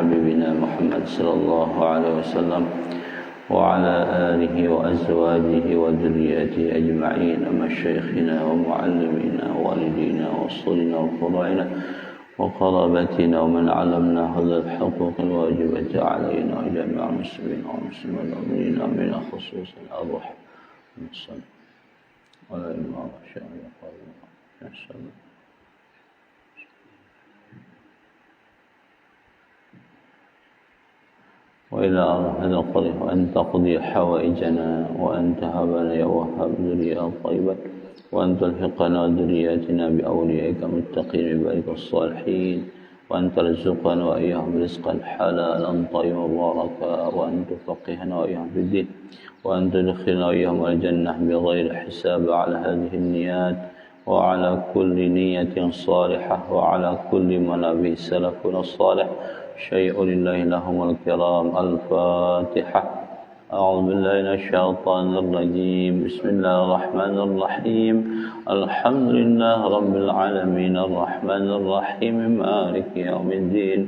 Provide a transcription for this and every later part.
حبيبنا محمد صلى الله عليه وسلم وعلى آله وأزواجه وذرياته أجمعين أما شيخنا ومعلمنا ووالدينا وأسطورنا وفضائنا وقرابتنا ومن علمنا هذا الحقوق الواجبة علينا وجميع المسلمين والمسلمين من خصوصا الأرواح والصلاة ولا إله إلا الله وإلى هذا القرية وأن تقضي حوائجنا وأن تهبنا يا وهاب ذرية طيبة وأن تلحقنا ذرياتنا بأوليائك المتقين ببارك الصالحين وأن ترزقنا وإياهم رزقا حلالا طيبا مباركا وأن تفقهنا وإياهم في الدين وأن تدخلنا وإياهم الجنة بغير حساب على هذه النيات وعلى كل نية صالحة وعلى كل منابه سلفنا الصالح شيء لله لهم الكرام. الفاتحة. أعوذ بالله من الشيطان الرجيم. بسم الله الرحمن الرحيم. الحمد لله رب العالمين الرحمن الرحيم مالك يوم الدين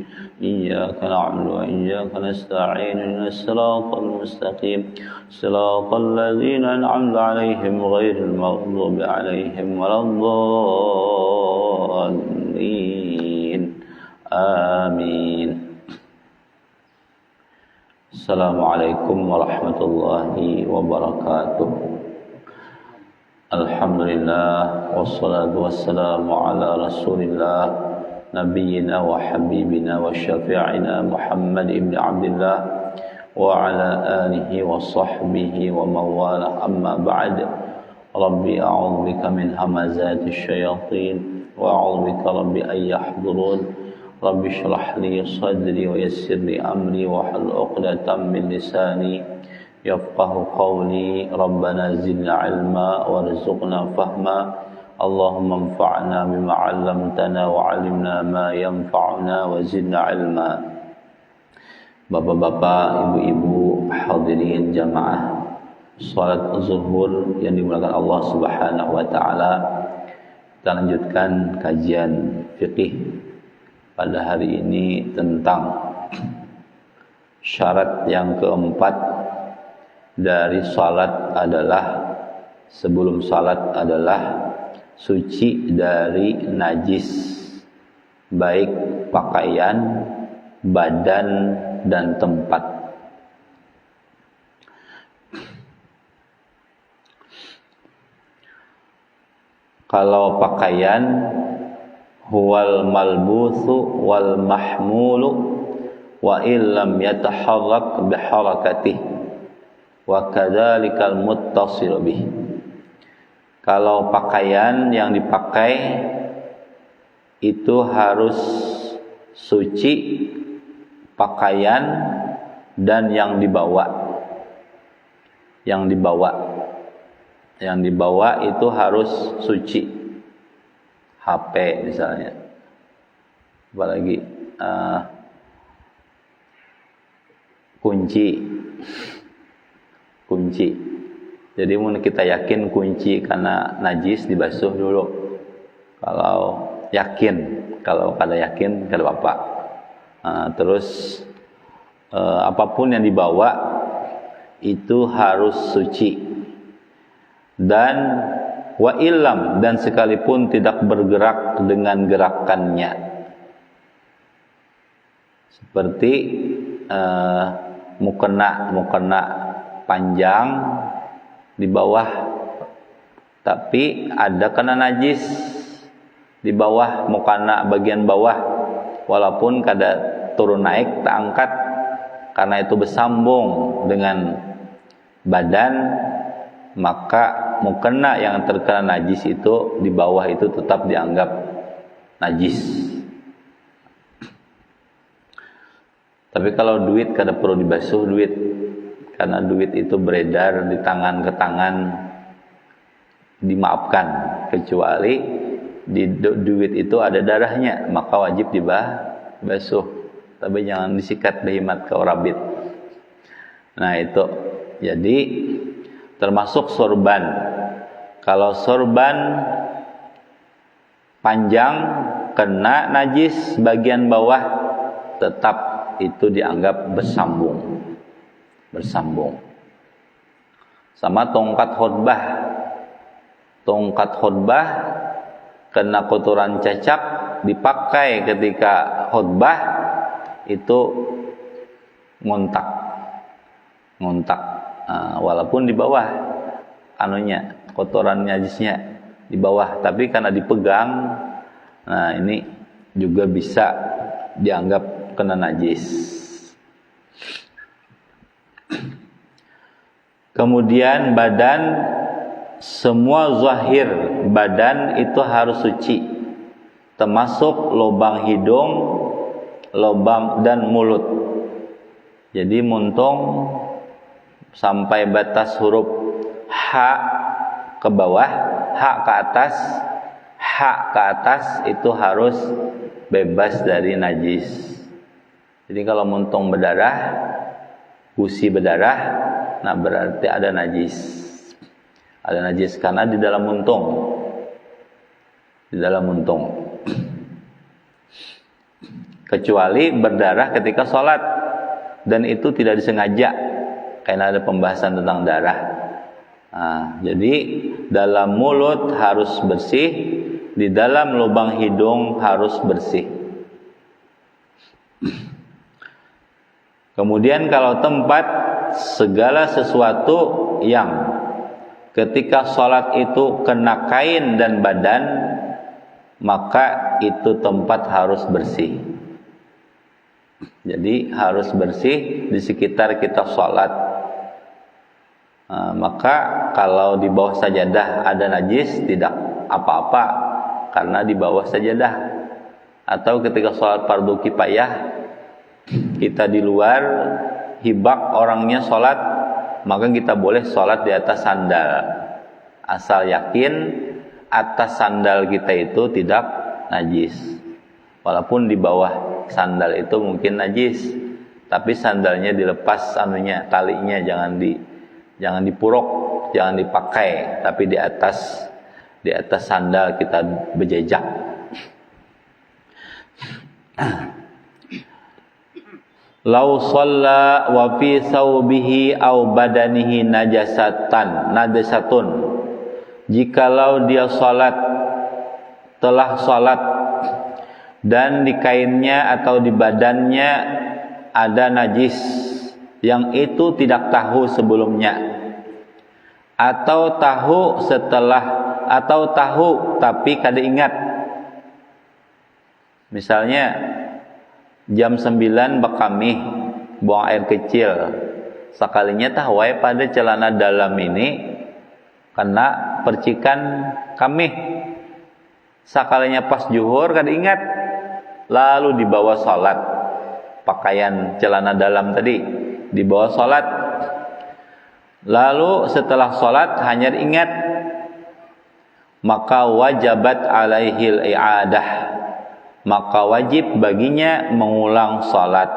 إياك نعبد وإياك نستعين اهدنا الصراط المستقيم صراط الذين أنعمت عليهم غير المغضوب عليهم ولا الضالين آمين. Assalamualaikum warahmatullahi wabarakatuh. Alhamdulillah wassalatu wassalamu ala rasulillah nabiyyina wa habibina wa syafi'ina Muhammad ibn Abdullah wa ala alihi wa sahbihi wa mawala amma ba'd. Rabbi a'udhu bika min hamazati syayatin wa a'udhu bika rabbi an yahdurun. Rabbi shrah li sadri wa yassir li amri wa hlul 'uqdatam min lisani yafqahu qawli. Rabbana zidna 'ilma warzuqna fahma. Allahumma anfa'na bima 'allamtana wa 'allimna ma yanfa'una wa zidna 'ilma. Bapak-bapak, ibu-ibu, hadirin jamaah salat zuhur yang dimuliakan Allah Subhanahu wa taala. Kita lanjutkan kajian fikih pada hari ini tentang syarat yang keempat dari salat adalah sebelum salat adalah suci dari najis baik pakaian, badan dan tempat. Kalau pakaian huwal malbuthu wal mahmulu wa illam yataharrak biharakatih wa kadzalikal muttasil bih. Kalau pakaian yang dipakai itu harus suci pakaian dan yang dibawa itu harus suci. HP misalnya, apalagi kunci. Jadi mau kita yakin kunci karena najis dibasuh dulu. Kalau kada yakin kada apa-apa. Terus apapun yang dibawa itu harus suci. Dan wa illam, dan sekalipun tidak bergerak dengan gerakannya, seperti mukena panjang di bawah tapi ada kena najis di bawah mukena bagian bawah, walaupun kada turun naik tak angkat karena itu bersambung dengan badan, maka mukena yang terkena najis itu di bawah itu tetap dianggap najis. Tapi kalau duit kada perlu dibasuh duit, karena duit itu beredar di tangan ke tangan, dimaafkan, kecuali di duit itu ada darahnya, maka wajib dibasuh. Tapi jangan disikat behimat ke orabit. Nah itu, jadi termasuk sorban. Kalau sorban panjang kena najis bagian bawah tetap itu dianggap bersambung. Sama tongkat khutbah. Tongkat khutbah kena kotoran cacat dipakai ketika khutbah itu ngontak. Walaupun di bawah kotoran najisnya di bawah, tapi karena dipegang, nah ini juga bisa dianggap kena najis. Kemudian badan, semua zahir badan itu harus suci, termasuk lubang hidung, lubang dan mulut. Jadi muntung sampai batas huruf H ke bawah, H ke atas itu harus bebas dari najis. Jadi kalau muntung berdarah, gusi berdarah, nah berarti ada najis. Ada najis karena di dalam muntung. Kecuali berdarah ketika sholat, dan itu tidak disengaja, karena ada pembahasan tentang darah. Nah, jadi dalam mulut harus bersih, di dalam lubang hidung harus bersih. Kemudian kalau tempat, segala sesuatu yang ketika sholat itu kena kain dan badan, maka itu tempat harus bersih. Jadi harus bersih di sekitar kita sholat. Maka kalau di bawah sajadah ada najis, tidak apa-apa, karena di bawah sajadah. Atau ketika sholat fardu kifayah, kita di luar, hibak orangnya sholat, maka kita boleh sholat di atas sandal, asal yakin atas sandal kita itu tidak najis. Walaupun di bawah sandal itu mungkin najis, tapi sandalnya dilepas talinya, jangan dipuruk, jangan dipakai, tapi di atas sandal kita berjejak. Lau shalla wa fi thawbihi aw badanihi najasatun. Jikalau dia telah salat dan di kainnya atau di badannya ada najis yang itu tidak tahu sebelumnya, atau tahu tapi kada ingat. Misalnya jam 9 bakami buang air kecil, sekalinya tahwai pada celana dalam ini kena percikan kami, sekalinya pas zuhur kada ingat, lalu dibawa salat, pakaian celana dalam tadi dibawa salat, lalu setelah salat hanya ingat, maka wajabat alaihil i'adah, maka wajib baginya mengulang salat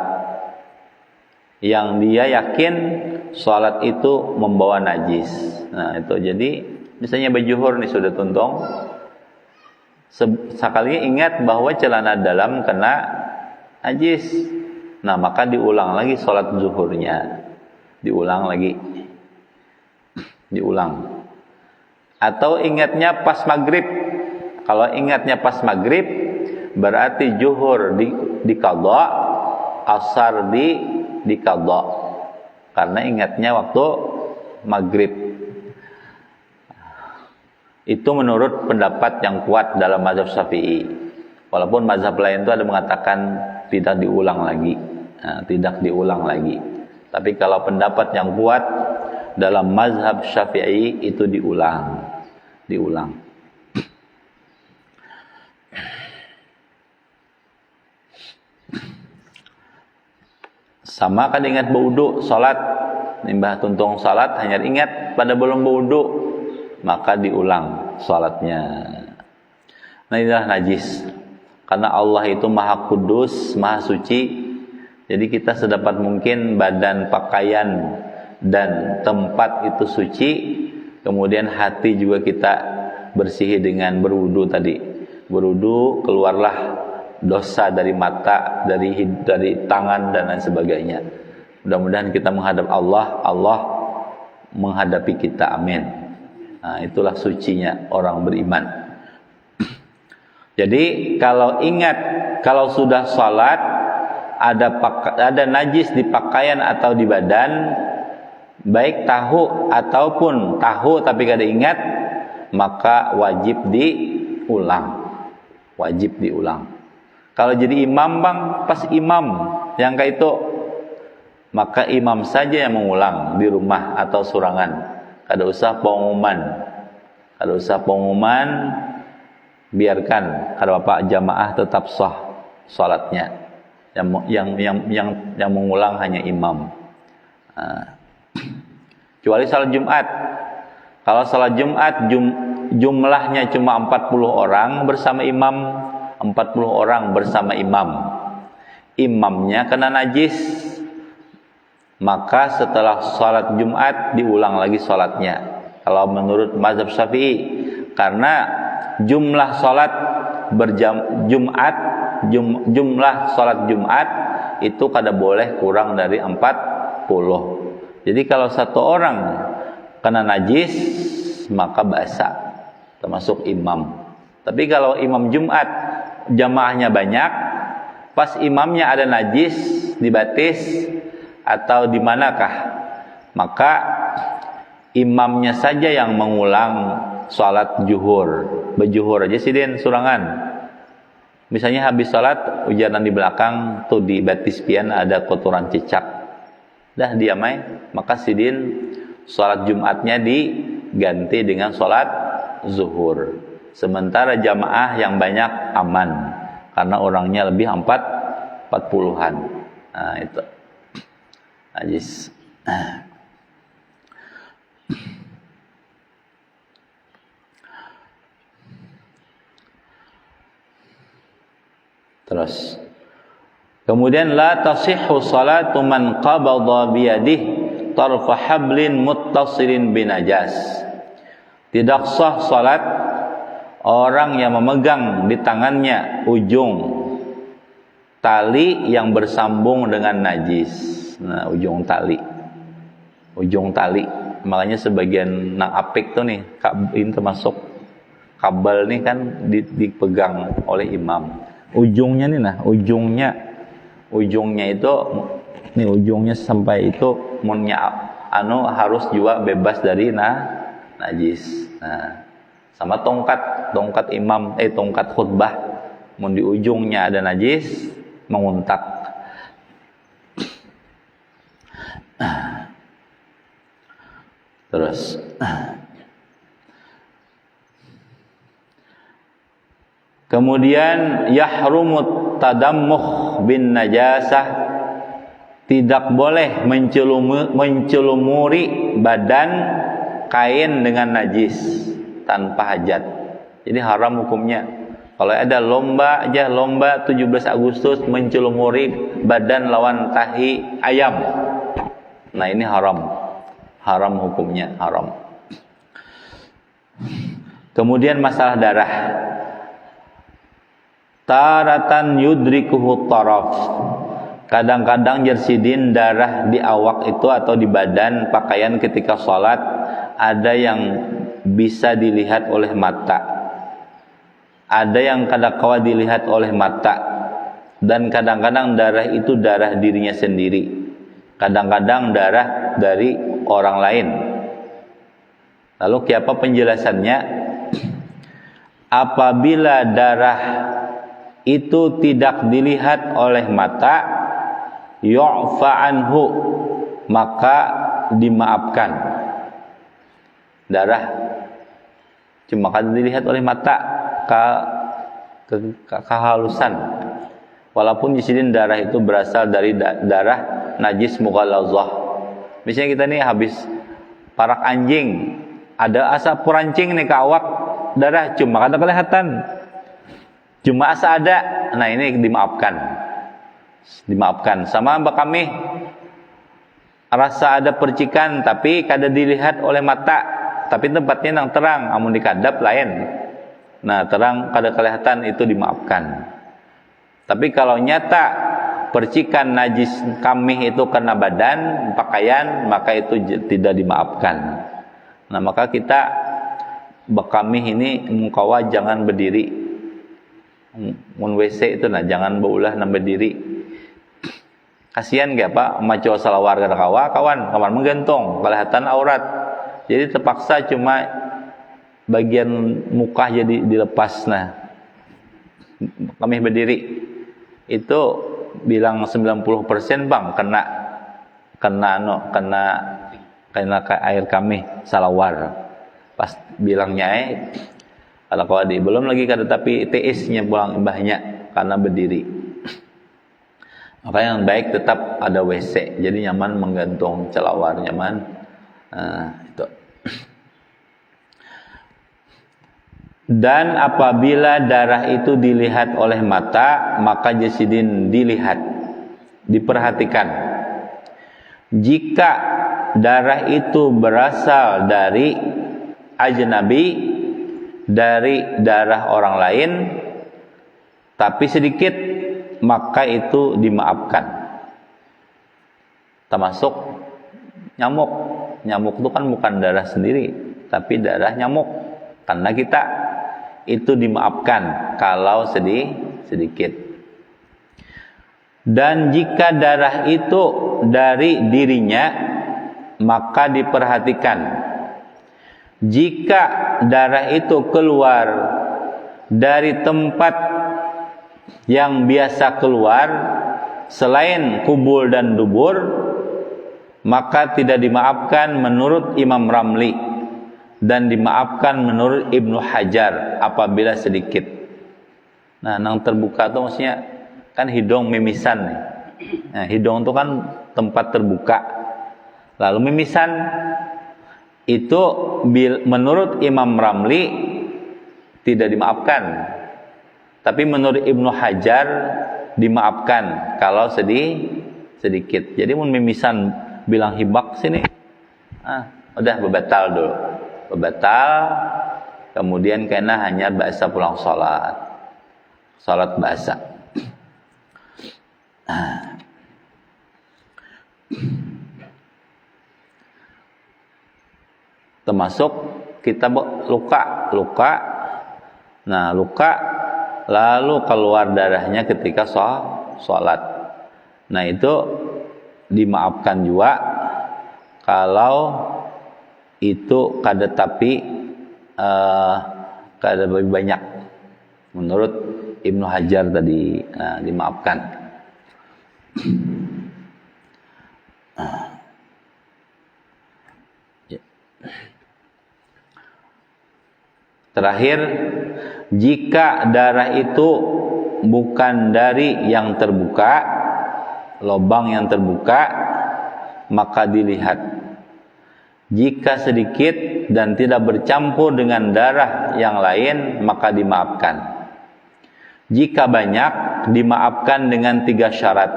yang dia yakin salat itu membawa najis. Nah itu, jadi misalnya berjuhur nih sudah tuntung, sekali ingat bahwa celana dalam kena najis, nah maka diulang lagi salat zuhurnya, diulang. Atau ingatnya pas maghrib, kalau ingatnya pas maghrib berarti zuhur di qadha, asar di qadha, karena ingatnya waktu maghrib. Itu menurut pendapat yang kuat dalam mazhab Syafi'i. Walaupun mazhab lain itu ada mengatakan tidak diulang lagi. Tapi kalau pendapat yang kuat dalam mazhab Syafi'i itu diulang. Sama kan ingat berwudu, salat, nimbah tuntung salat hanya ingat pada belum berwudu, maka diulang salatnya. Nah inilah najis, karena Allah itu maha kudus, maha suci. Jadi kita sedapat mungkin badan, pakaian dan tempat itu suci. Kemudian hati juga kita bersihi dengan berwudu tadi. Berwudu, keluarlah dosa dari mata, dari tangan dan lain sebagainya. Mudah-mudahan kita menghadap Allah, Allah menghadapi kita. Amin. Nah, itulah sucinya orang beriman. Jadi kalau ingat, kalau sudah salat ada najis di pakaian atau di badan, baik tahu ataupun tahu tapi kada ingat, maka wajib diulang. Wajib diulang. Kalau jadi imam bang, pas imam yang kayak itu, maka imam saja yang mengulang di rumah atau surangan. Kada usah pengumuman. Kada usah pengumuman, biarkan kada apa jamaah tetap sah salatnya. Yang mengulang hanya imam. Kecuali salat Jumat. Kalau salat Jumat jumlahnya cuma 40 orang bersama imam, 40 orang bersama imam. Imamnya kena najis, maka setelah salat Jumat diulang lagi salatnya. Kalau menurut mazhab Syafi'i, karena jumlah salat jumlah salat Jumat itu kada boleh kurang dari 40. Jadi kalau satu orang kena najis, maka basa, termasuk imam. Tapi kalau imam Jumat jamaahnya banyak, pas imamnya ada najis di batis atau di manakah, maka imamnya saja yang mengulang salat zuhur. Bejuhur aja sidin surangan. Misalnya habis salat, hujanan di belakang tuh di batis pian ada kotoran cicak. Dah diamai, maka sidin salat Jumatnya diganti dengan salat zuhur. Sementara jamaah yang banyak aman karena orangnya lebih 40-an. Nah, itu. Najis. Terus kemudian la tasihhu salatu man qabada biyadihi tarfa hablin muttasilin binajas. Tidak sah salat orang yang memegang di tangannya ujung tali yang bersambung dengan najis. Nah, ujung tali. Makanya sebagian nang apik tuh nih, ini termasuk kabel nih kan dipegang oleh imam. Ujungnya nih, nah ujungnya itu nih, ujungnya sampai itu munnya harus juga bebas dari najis. Nah, sama tongkat imam, tongkat khutbah, mun di ujungnya ada najis, menguntak. Terus kemudian yahrumut tadammuh bin najasah, tidak boleh mencelumuri badan kain dengan najis tanpa hajat. Jadi haram hukumnya. Kalau ada lomba 17 Agustus mencelumuri badan lawan tahi ayam. Nah, ini haram. Haram hukumnya, haram. Kemudian masalah darah. Taratan yudrikuhu taraf. Kadang-kadang jersidin darah di awak itu atau di badan pakaian ketika sholat ada yang bisa dilihat oleh mata, ada yang kadang-kala dilihat oleh mata, dan kadang-kadang darah itu darah dirinya sendiri, kadang-kadang darah dari orang lain. Lalu apa penjelasannya? Apabila darah itu tidak dilihat oleh mata, yu'fa anhu, maka dimaafkan. Darah cuma kan dilihat oleh mata, kehalusan. Walaupun di sini darah itu berasal dari darah najis mughallazah. Misalnya kita nih habis parak anjing, ada asap purancing nih ke awak, darah cuma kada kelihatan, cuma asa ada. Nah, ini dimaafkan. Sama kami rasa ada percikan tapi kada dilihat oleh mata, tapi tempatnya yang terang, amun dikadap lain. Nah, terang kada kelihatan, itu dimaafkan. Tapi kalau nyata percikan najis kamih itu kena badan, pakaian, maka itu tidak dimaafkan. Nah, maka kita bekamih ini mengkawa jangan berdiri. Mun WC itu nah jangan beulah nang berdiri. Kasihan gak Pak, maco salawar kada kawan menggantong kelihatan aurat. Jadi terpaksa cuma bagian muka jadi dilepas. Nah, kami berdiri itu bilang 90% Bang kena air kami salawar. Pas bilangnya kalau kau di belum lagi kada tapi TS-nya pulang banyak karena berdiri. Maka yang baik tetap ada WC, jadi nyaman menggantung celawar nyaman. Itu. Dan apabila darah itu dilihat oleh mata, maka jasidin dilihat, diperhatikan. Jika darah itu berasal dari ajnabi, dari darah orang lain, tapi sedikit, maka itu dimaafkan. Termasuk nyamuk. Nyamuk itu kan bukan darah sendiri, tapi darah nyamuk. Karena kita itu dimaafkan kalau sedikit. Dan jika darah itu dari dirinya, maka diperhatikan. Jika darah itu keluar dari tempat yang biasa keluar selain kubul dan dubur, maka tidak dimaafkan menurut Imam Ramli dan dimaafkan menurut Ibnu Hajar apabila sedikit. Nah, nang terbuka itu maksudnya kan hidung mimisan nih. Nah, hidung itu kan tempat terbuka. Lalu mimisan itu menurut Imam Ramli tidak dimaafkan. Tapi menurut Ibnu Hajar dimaafkan kalau sedikit. Jadi mun mimisan bilang hibak sini, udah bebatal dulu. Bebatal, kemudian kena hanya bahasa pulang sholat bahasa. Termasuk kita luka. Nah, luka lalu keluar darahnya ketika sholat. Nah, itu dimaafkan juga kalau itu kada tapi kada lebih banyak menurut Ibnu Hajar tadi. Nah, dimaafkan. Terakhir, jika darah itu bukan dari yang terbuka, lubang yang terbuka, maka dilihat. Jika sedikit dan tidak bercampur dengan darah yang lain, maka dimaafkan. Jika banyak, dimaafkan dengan 3 syarat.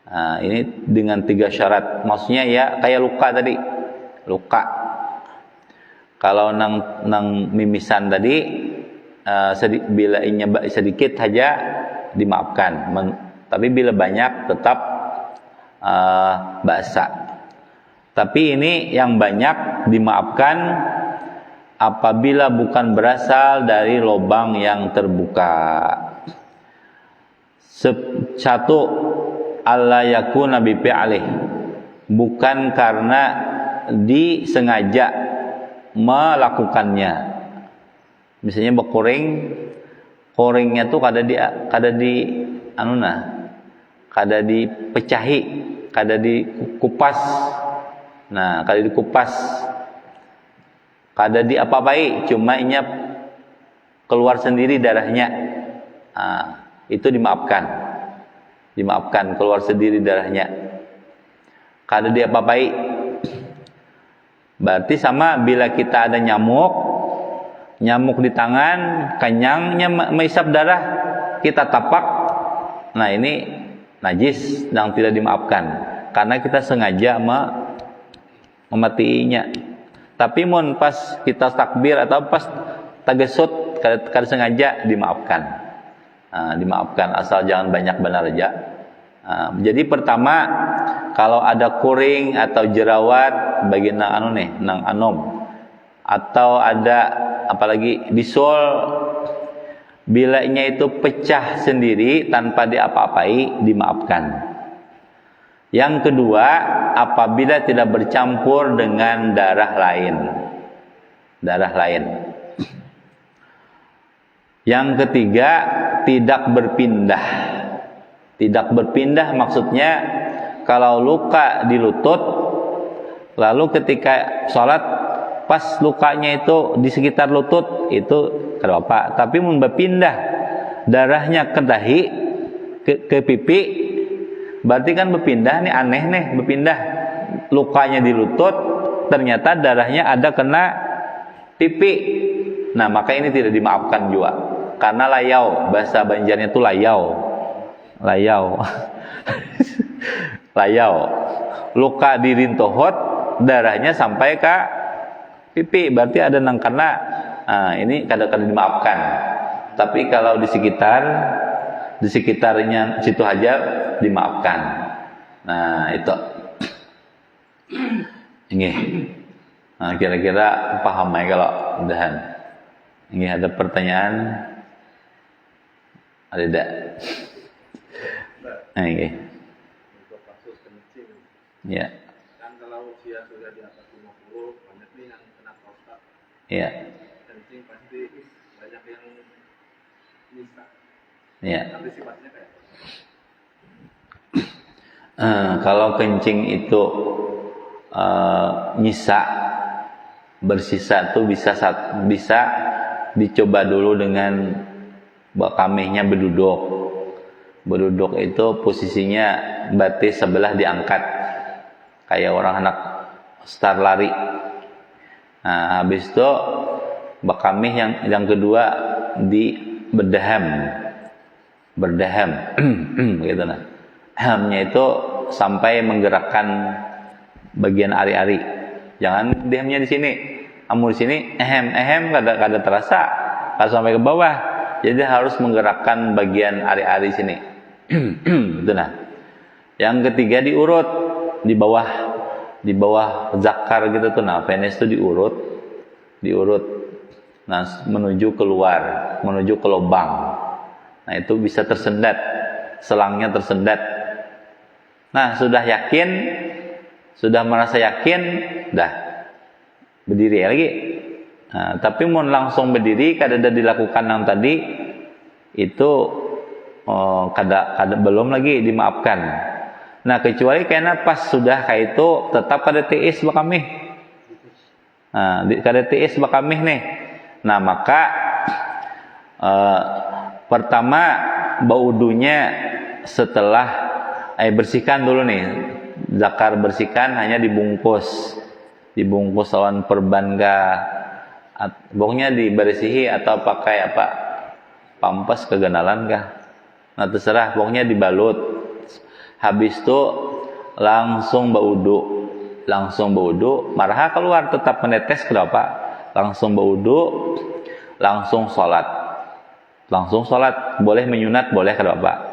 Nah, ini dengan 3 syarat. Maksudnya ya kayak luka tadi. Luka. Kalau nang mimisan tadi, bila inya sedikit saja dimaafkan. Tapi bila banyak tetap basah. Tapi ini yang banyak dimaafkan apabila bukan berasal dari lubang yang terbuka. Satu, alla yakuna bi fi'lih, bukan karena disengaja melakukannya. Misalnya koringnya tuh kada dipecahi, kada dikupas. Nah, kada dikupas, kada diapa-apai, cuma inya keluar sendiri darahnya. Itu dimaafkan keluar sendiri darahnya, kada diapa-apai. Berarti sama bila kita ada nyamuk di tangan, kenyangnya mehisap darah, kita tapak, nah ini najis dan tidak dimaafkan karena kita sengaja mematiinya. Tapi mun pas kita takbir atau pas tagesut kada sengaja dimaafkan. dimaafkan asal jangan banyak benar aja. Jadi pertama, kalau ada kuring atau jerawat bagian nang anom, atau ada apalagi bisul, bilanya itu pecah sendiri tanpa diapa-apai, dimaafkan. Yang kedua, apabila tidak bercampur dengan darah lain. Yang ketiga, tidak berpindah. Tidak berpindah maksudnya kalau luka di lutut, lalu ketika sholat pas lukanya itu di sekitar lutut, itu kada apa. Tapi mun berpindah darahnya ke dahi, ke pipi, berarti kan berpindah nih, aneh nih, berpindah lukanya di lutut, ternyata darahnya ada kena pipi. Nah, maka ini tidak dimaafkan juga. Karena layau, bahasa Banjarnya itu layau. Luka di rintohot, darahnya sampai ke pipi, berarti ada nang kena. Ini kadang-kadang dimaafkan. Tapi kalau di sekitarnya situ aja dimaafkan. Nah, itu. Ini. Kira-kira paham ya kalau udahan. Ini ada pertanyaan? Ada tidak? Ini. Untuk kasus kencing. Ya. Kan kalau usia sudah di atas 50, banyak nih yang kena prostat. Iya. Kencing pasti banyak yang bisa. Iya. Tapi sifatnya kayak kalau kencing itu nyisa, bersisa tuh bisa dicoba dulu dengan kamehnya berduduk. Berduduk itu posisinya batis sebelah diangkat, kayak orang anak star lari. Nah, habis itu bakamih yang kedua di berdaham gitu nah. Hamnya itu sampai menggerakkan bagian ari-ari. Jangan diamnya di sini. Amur di sini ehem kada terasa, kada sampai ke bawah. Jadi harus menggerakkan bagian ari-ari sini. Itu nah. Yang ketiga diurut di bawah zakar gitu tuh. Nah, penis itu diurut. Nah, menuju keluar, menuju ke lubang. Nah, itu bisa tersendat, selangnya tersendat. Nah, sudah merasa yakin, dah berdiri lagi. Nah, tapi mau langsung berdiri kada ada dilakukan yang tadi itu kada belum lagi dimaafkan. Nah, kecuali karena pas sudah kayak itu tetap kada tiis bakamih. Nah, kada tiis bakamih nih. Nah, maka pertama baudunya setelah bersihkan dulu nih. Zakar bersihkan hanya dibungkus lawan perban pokoknya dibersihi atau pakai apa pampas keganalan kah. Nah, terserah, pokoknya dibalut. Habis itu langsung baudu, marah keluar tetap menetes kenapa? Langsung baudu, langsung sholat, boleh menyunat boleh kenapa?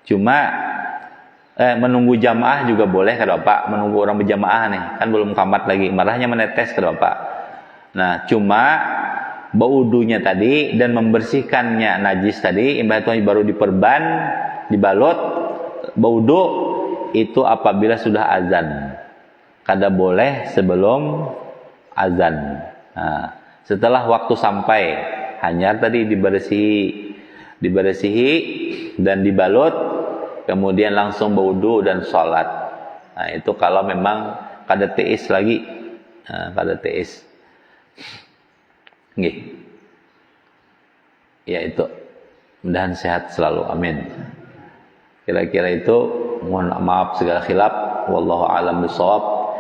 Cuma menunggu jamaah juga boleh kenapa? Menunggu orang berjamaah nih, kan belum kamat lagi, marahnya menetes kenapa? Nah, cuma baudunya tadi dan membersihkannya najis tadi, imbah itu baru diperban, dibalut, baudu itu apabila sudah azan. Kada boleh sebelum azan. Nah, setelah waktu sampai, hanya tadi dibersihi dan dibalut, kemudian langsung baudu dan sholat. Nah, itu kalau memang kada teis lagi, kada teis. Nggih. Ya itu. Mudah-mudahan sehat selalu. Amin. Kira-kira itu, mohon maaf segala khilaf. Wallahu a'lam bishawab.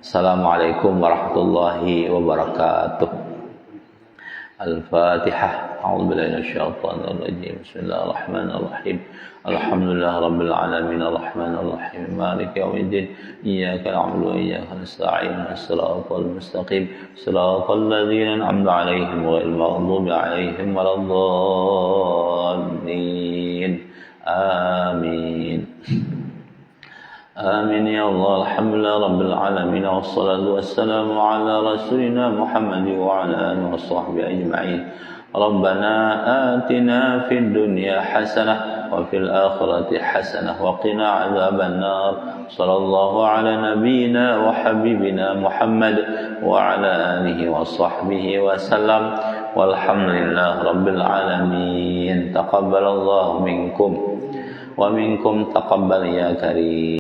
Assalamualaikum warahmatullahi wabarakatuh. Al-Fatihah. A'udzubillahi minasyaitonir rajim. Bismillahirrahmanirrahim. Alhamdulillah rabbil alamin arrahmanir rahim maliki yaumiddin iyyaka na'budu wa iyyaka nasta'in shiratal mustaqim shiratal ladzina an'amta 'alaihim ghairil maghdubi 'alaihim waladdallin. Amin. آمين يا الله. الحمد لله رب العالمين والصلاة والسلام على رسولنا محمد وعلى آله وصحبه أجمعين. ربنا آتنا في الدنيا حسنة وفي الآخرة حسنة وقنا عذاب النار. صلى الله على نبينا وحبيبنا محمد وعلى آله وصحبه وسلم والحمد لله رب العالمين. تقبل الله منكم ومنكم تقبل يا كريم.